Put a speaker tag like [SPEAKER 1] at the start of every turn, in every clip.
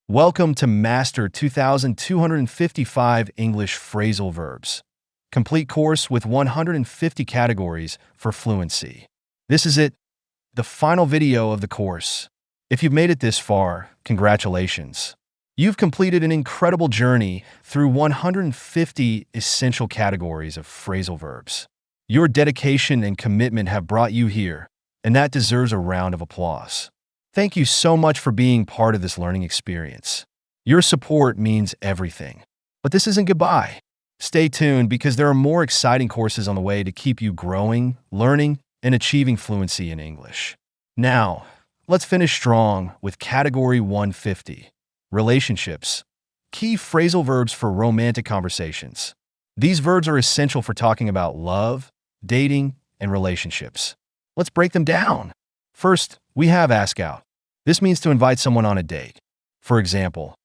[SPEAKER 1] Welcome to Master 2255 English Phrasal Verbs, complete course with 150 categories for fluency. This is it, the final video of the course. If you've made it this far, congratulations. You've completed an incredible journey through 150 essential categories of phrasal verbs. Your dedication and commitment have brought you here, and that deserves a round of applause. Thank you so much for being part of this learning experience. Your support means everything. But this isn't goodbye. Stay tuned because there are more exciting courses on the way to keep you growing, learning, and achieving fluency in English. Now, let's finish strong with Category 150, Relationships. Key phrasal verbs for romantic conversations. These verbs are essential for talking about love, dating, and relationships. Let's break them down. First, we have ask out. This means to invite someone on a date. For example,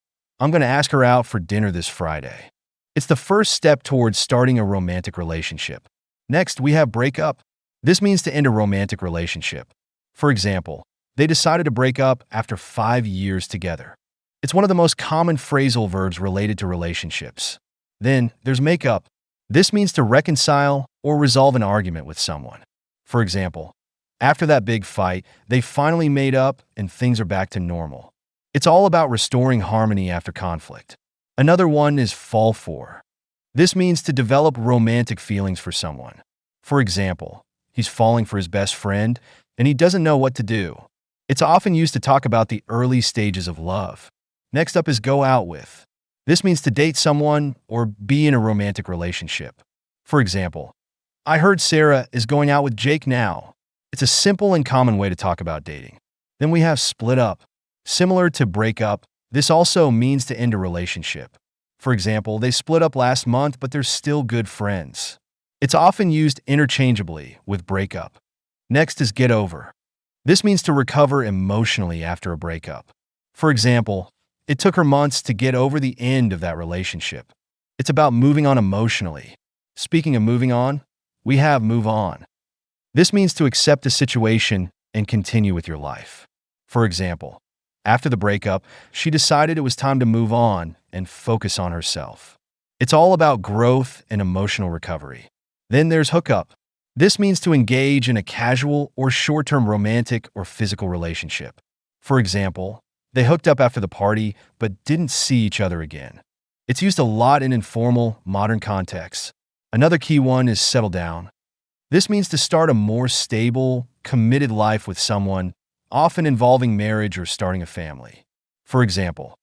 [SPEAKER 1] I'm going to ask her out for dinner this Friday. It's the first step towards starting a romantic relationship. Next, we have break up. This means to end a romantic relationship. For example, they decided to break up after 5 years together. It's one of the most common phrasal verbs related to relationships. Then, there's make up. This means to reconcile or resolve an argument with someone. For example, after that big fight, they finally made up and things are back to normal. It's all about restoring harmony after conflict. Another one is fall for. This means to develop romantic feelings for someone. For example, he's falling for his best friend and he doesn't know what to do. It's often used to talk about the early stages of love. Next up is go out with. This means to date someone or be in a romantic relationship. For example, I heard Sarah is going out with Jake now. It's a simple and common way to talk about dating. Then we have split up. Similar to break up, this also means to end a relationship. For example, they split up last month, but they're still good friends. It's often used interchangeably with break up. Next is get over. This means to recover emotionally after a breakup. For example, it took her months to get over the end of that relationship. It's about moving on emotionally. Speaking of moving on, we have move on. This means to accept the situation and continue with your life. For example, after the breakup, she decided it was time to move on and focus on herself. It's all about growth and emotional recovery. Then there's hook up. This means to engage in a casual or short-term romantic or physical relationship. For example, they hooked up after the party but didn't see each other again. It's used a lot in informal, modern contexts. Another key one is settle down. This means to start a more stable, committed life with someone, often involving marriage or starting a family. For example,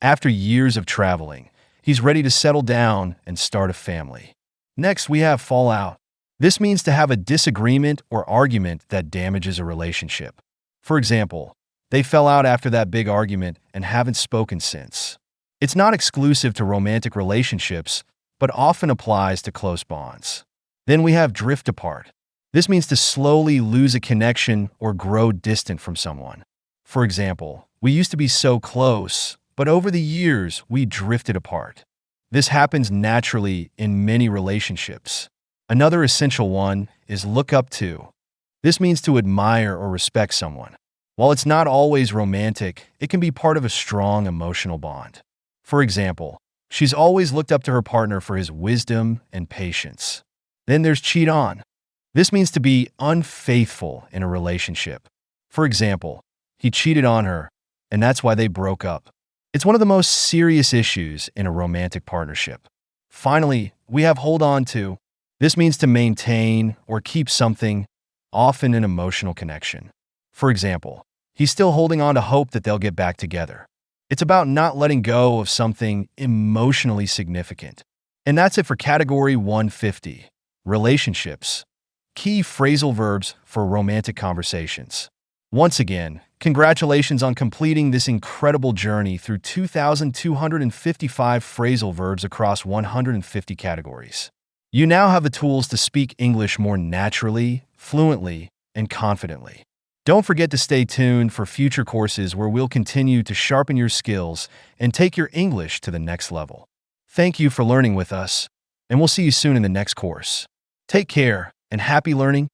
[SPEAKER 1] after years of traveling, he's ready to settle down and start a family. Next, we have fall out. This means to have a disagreement or argument that damages a relationship. For example, they fell out after that big argument and haven't spoken since. It's not exclusive to romantic relationships, but often applies to close bonds. Then we have drift apart. This means to slowly lose a connection or grow distant from someone. For example, we used to be so close, but over the years, we drifted apart. This happens naturally in many relationships. Another essential one is look up to. This means to admire or respect someone. While it's not always romantic, it can be part of a strong emotional bond. For example, she's always looked up to her partner for his wisdom and patience. Then there's cheat on. This means to be unfaithful in a relationship. For example, he cheated on her, and that's why they broke up. It's one of the most serious issues in a romantic partnership. Finally, we have hold on to. This means to maintain or keep something, often an emotional connection. For example, he's still holding on to hope that they'll get back together. It's about not letting go of something emotionally significant. And that's it for Category 150. Relationships. Key phrasal verbs for romantic conversations. Once again, congratulations on completing this incredible journey through 2,255 phrasal verbs across 150 categories. You now have the tools to speak English more naturally, fluently, and confidently. Don't forget to stay tuned for future courses where we'll continue to sharpen your skills and take your English to the next level. Thank you for learning with us, and we'll see you soon in the next course. Take care and happy learning.